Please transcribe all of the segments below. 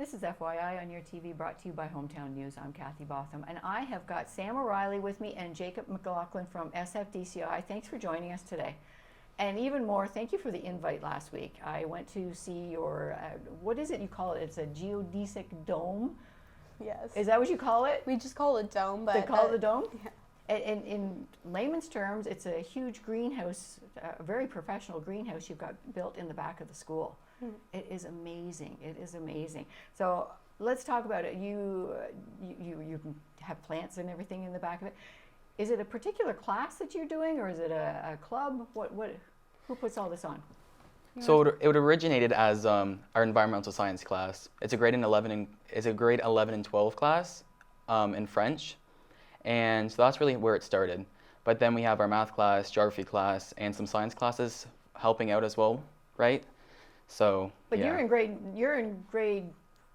This is FYI on your TV, brought to you by Hometown News. I'm Kathy Botham, and I have got Sam O'Reilly with me and Jacob McLaughlin from SFDCI. Thanks for joining us today. And even more, thank you for the invite last week. I went to see your, what is it you call it? It's a geodesic dome? Yes. Is that what you call it? We just call it dome, but... They call it a dome? Yeah. In layman's terms, it's a huge greenhouse, a very professional greenhouse you've got built in the back of the school. It is amazing. It is amazing. So let's talk about it. You have plants and everything in the back of it. Is it a particular class that you're doing, or is it a club? Who puts all this on? So it originated as our environmental science class. It's a grade 11 and 12 class in French, and so that's really where it started. But then we have our math class, geography class, and some science classes helping out as well, right? So, but yeah. you're in grade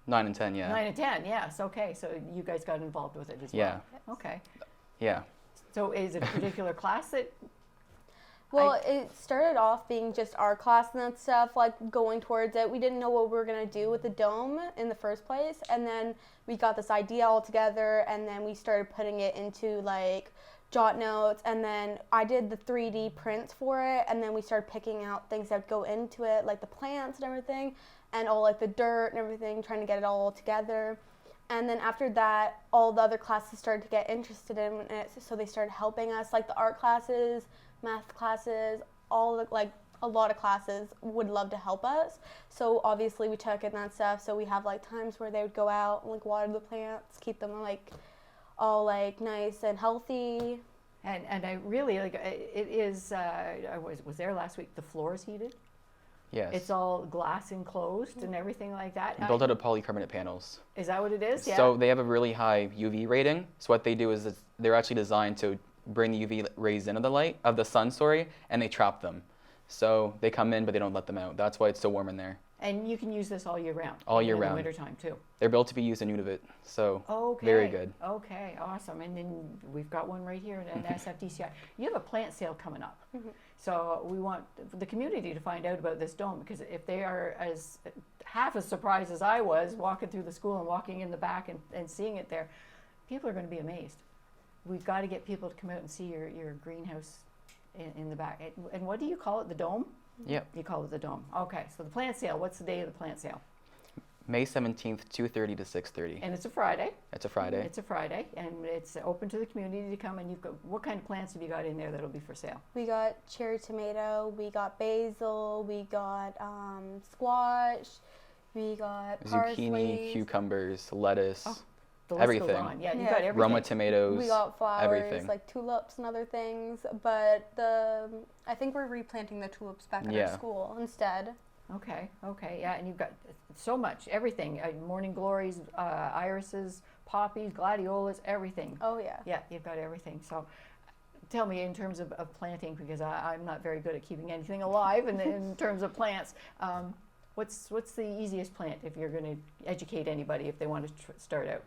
9 and 10, yeah. 9 and 10, yes. Okay, so you guys got involved with it as well. Yeah. Okay. Yeah. So is it a particular class that? Well, it started off being just our class and that stuff, like going towards it. We didn't know what we were going to do with the dome in the first place. And then we got this idea all together, and then we started putting it into like jot notes, and then I did the 3D prints for it, and then we started picking out things that go into it, like the plants and everything, and all like the dirt and everything, trying to get it all together. And then after that, all the other classes started to get interested in it, so they started helping us, like the art classes, math classes, all the, like a lot of classes would love to help us. So obviously we took it and that stuff, so we have like times where they would go out and like water the plants, keep them like all like nice and healthy. And I really like it is. I was there last week. The floor is heated. Yes. It's all glass enclosed and everything like that. Built out of polycarbonate panels. Is that what it is? Yeah. So they have a really high UV rating. So what they do is they're actually designed to bring the UV rays into the sun, and they trap them. So they come in, but they don't let them out. That's why it's so warm in there. And you can use this all year round. All year In round. the wintertime too. They're built to be used in Nunavut, so okay. Very good. Okay, awesome. And then we've got one right here at SFDCI. You have a plant sale coming up. So we want the community to find out about this dome, because if they are half as surprised as I was walking through the school and walking in the back and seeing it there, people are going to be amazed. We've got to get people to come out and see your greenhouse in the back. And what do you call it, the dome? Yep. You call it the dome. Okay, so the plant sale, what's the day of the plant sale? May 17th, 2:30 to 6:30. And it's a Friday. It's a Friday. It's a Friday, and it's open to the community to come. And you've got, what kind of plants have you got in there that'll be for sale? We got cherry tomato, we got basil, we got squash, we got parsley, zucchini, cucumbers, lettuce. Oh. The list Everything. goes on. Yeah, you Yeah. got everything. Roma tomatoes. we got flowers, everything. like tulips and other things. But I think we're replanting the tulips back at our school instead. Okay, yeah, and you've got so much, everything, morning glories, irises, poppies, gladiolas, everything. Oh yeah. Yeah, you've got everything. So tell me, in terms of planting, because I'm not very good at keeping anything alive in terms of plants, what's the easiest plant if you're going to educate anybody if they want to start out?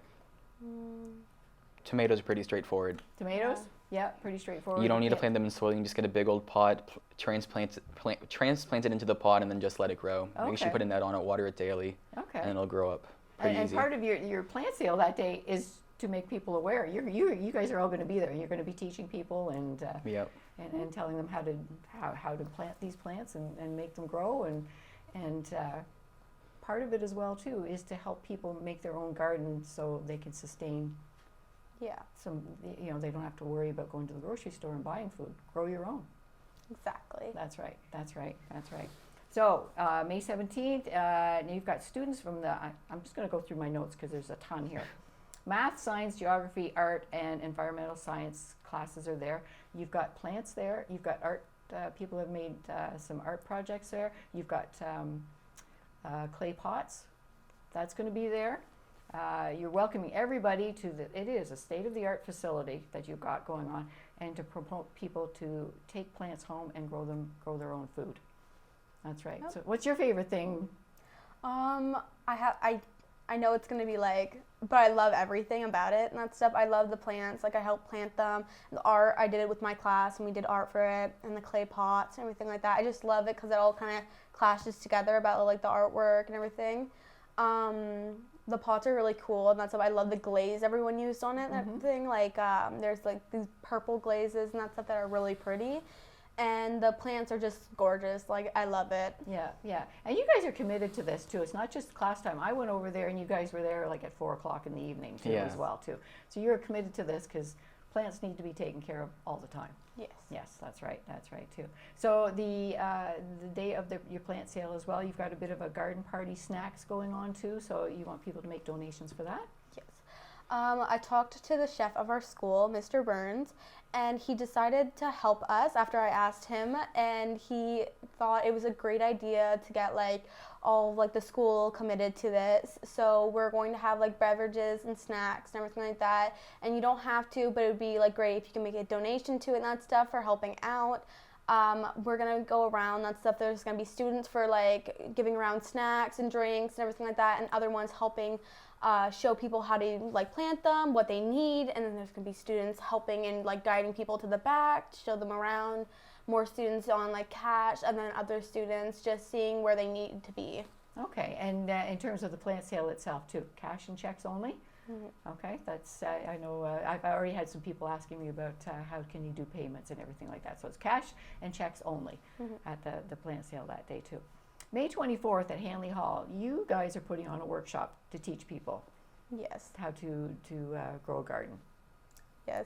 Tomatoes are pretty straightforward. Tomatoes? Yeah, pretty straightforward. You don't need to plant them in soil. You can just get a big old pot, transplant it into the pot, and then just let it grow. Okay. Make sure you put a net on it, water it daily, Okay. and it'll grow up pretty And easy. part of your plant sale that day is to make people aware. You guys are all going to be there. You're going to be teaching people and Yep. and telling them how to plant these plants and make them grow, and part of it as well too is to help people make their own gardens so they can sustain. Yeah. They don't have to worry about going to the grocery store and buying food. Grow your own. Exactly. That's right. So May 17th, and you've got students from I'm just going to go through my notes because there's a ton here. Math, science, geography, art, and environmental science classes are there. You've got plants there. You've got art. People have made some art projects there. You've got clay pots. That's going to be there. You're welcoming everybody to it is a state-of-the-art facility that you've got going on, and to promote people to take plants home and grow their own food. That's right. Yep. So what's your favorite thing? I know it's gonna be but I love everything about it and that stuff. I love the plants, I helped plant them. The art, I did it with my class and we did art for it, and the clay pots and everything like that. I just love it because it all kind of clashes together about the artwork and everything. the pots are really cool, and that's why I love the glaze everyone used on it and everything. Like, there's like these purple glazes and that stuff that are really pretty. And the plants are just gorgeous. Like, I love it. Yeah, yeah. And you guys are committed to this too. It's not just class time. I went over there and you guys were there like at 4 o'clock in the evening too as well too. So you're committed to this because plants need to be taken care of all the time. Yes. Yes, that's right too. So the day of your plant sale as well, you've got a bit of a garden party snacks going on too. So you want people to make donations for that? Yes. I talked to the chef of our school, Mr. Burns, and he decided to help us after I asked him, and he thought it was a great idea to get like all of, like the school committed to this. So we're going to have like beverages and snacks and everything like that, and you don't have to, but it would be like great if you can make a donation to it and that stuff for helping out. We're gonna go around that stuff. There's gonna be students for like giving around snacks and drinks and everything like that, and other ones helping show people how to like plant them, what they need, and then there's gonna be students helping and like guiding people to the back to show them around. More students on like cash, and then other students just seeing where they need to be. Okay, and in terms of the plant sale itself too, cash and checks only? Okay, that's, I know, I've already had some people asking me about how can you do payments and everything like that. So it's cash and checks only at the plant sale that day too. May 24th at Hanley Hall, you guys are putting on a workshop to teach people Yes. how to grow a garden. Yes.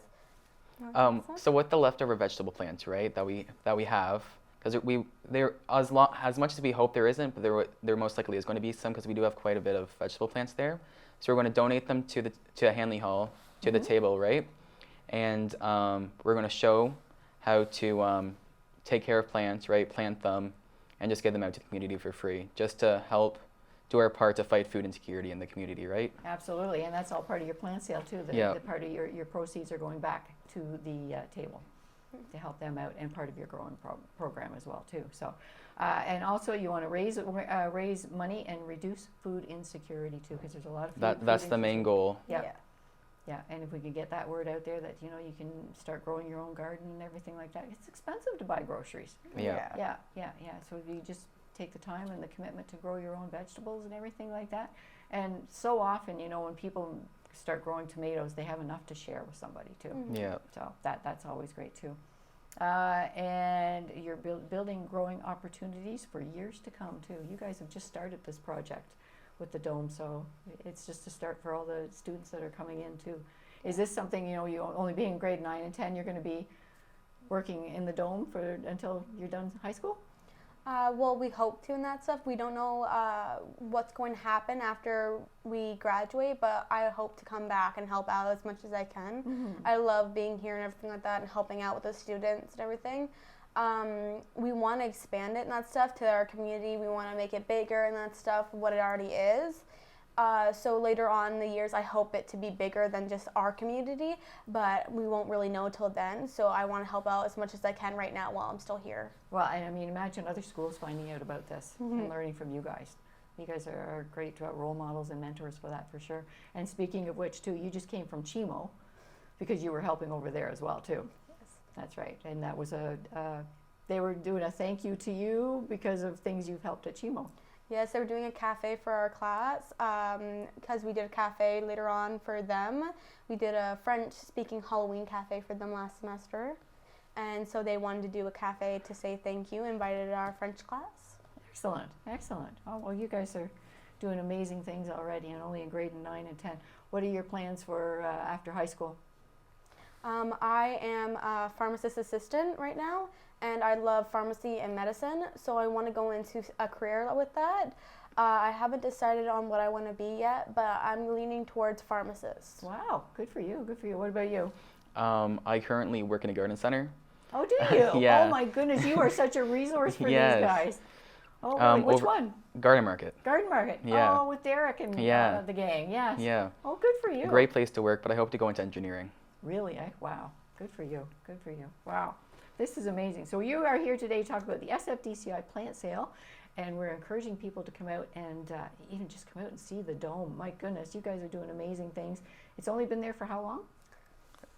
So with the leftover vegetable plants, right, that we have, because there as much as we hope there isn't, but there most likely is going to be some, because we do have quite a bit of vegetable plants there. So we're going to donate them to Hanley Hall, to the table, right? And we're going to show how to take care of plants, right? Plant them, and just get them out to the community for free, just to help do our part to fight food insecurity in the community, right? Absolutely, and that's all part of your plant sale too. The part of your proceeds are going back to the table to help them out, and part of your growing program as well too. So, and also you want to raise money and reduce food insecurity too, because there's a lot of That's the main goal. Yeah. Yeah, and if we could get that word out there that, you know, you can start growing your own garden and everything like that. It's expensive to buy groceries. Yeah. So if you just take the time and the commitment to grow your own vegetables and everything like that. And so often, you know, when people start growing tomatoes, they have enough to share with somebody too. Yeah. So that's always great too. And you're building growing opportunities for years to come too. You guys have just started this project with the dome, so it's just a start for all the students that are coming in too. Is this something, you know, you only being grade 9 and 10, you're going to be working in the dome until you're done high school? Well, we hope to and that stuff. We don't know what's going to happen after we graduate, but I hope to come back and help out as much as I can. I love being here and everything like that, and helping out with the students and everything. We want to expand it and that stuff to our community. We want to make it bigger and that stuff, what it already is. So later on in the years, I hope it to be bigger than just our community, but we won't really know till then. So I want to help out as much as I can right now while I'm still here. Well, and I mean, imagine other schools finding out about this and learning from you guys. You guys are great role models and mentors for that, for sure. And speaking of which, too, you just came from Chimo because you were helping over there as well, too. Yes. That's right. And that was they were doing a thank you to you because of things you've helped at Chimo. Yes, they were doing a cafe for our class because we did a cafe later on for them. We did a French-speaking Halloween cafe for them last semester. And so they wanted to do a cafe to say thank you, invited our French class. Excellent, excellent. Oh, well, you guys are doing amazing things already, and only in grade 9 and 10. What are your plans for after high school? I am a pharmacist assistant right now, and I love pharmacy and medicine, so I want to go into a career with that. I haven't decided on what I want to be yet, but I'm leaning towards pharmacist. Wow, good for you, good for you. What about you? I currently work in a garden center. Oh, do you? Yeah. Oh my goodness, you are such a resource for Yes. these guys. Oh, really? Which one? Garden Market. Garden Market. Yeah. Oh, with Derek and Yeah. the gang. Yes. Yeah. Oh, good for you. Great place to work, but I hope to go into engineering. Really? Wow. Good for you. Good for you. Wow. This is amazing. So you are here today to talk about the SFDCI plant sale, and we're encouraging people to come out and even just come out and see the dome. My goodness, you guys are doing amazing things. It's only been there for how long?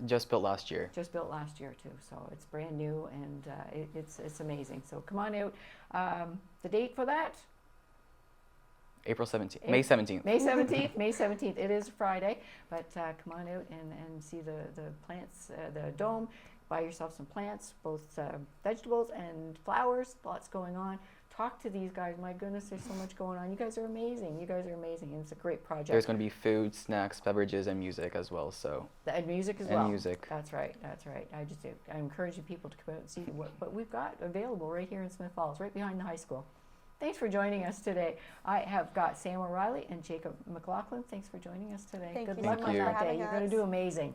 Just built last year. Just built last year too, so it's brand new, and it's amazing. So come on out. The date for that? April 17th. May 17th. May 17th. May 17th. It is Friday, but come on out and see the plants, the dome. Buy yourself some plants, both vegetables and flowers. Lots going on. Talk to these guys. My goodness, there's so much going on. You guys are amazing. You guys are amazing. And it's a great project. There's going to be food, snacks, beverages, and music as well. So. And music as and well. music. That's right. That's right. I'm encouraging people to come out and see what we've got available right here in Smith Falls, right behind the high school. Thanks for joining us today. I have got Sam O'Reilly and Jacob McLaughlin. Thanks for joining us today. Thank Good you luck so on much for that day. having You're going to us. do amazing.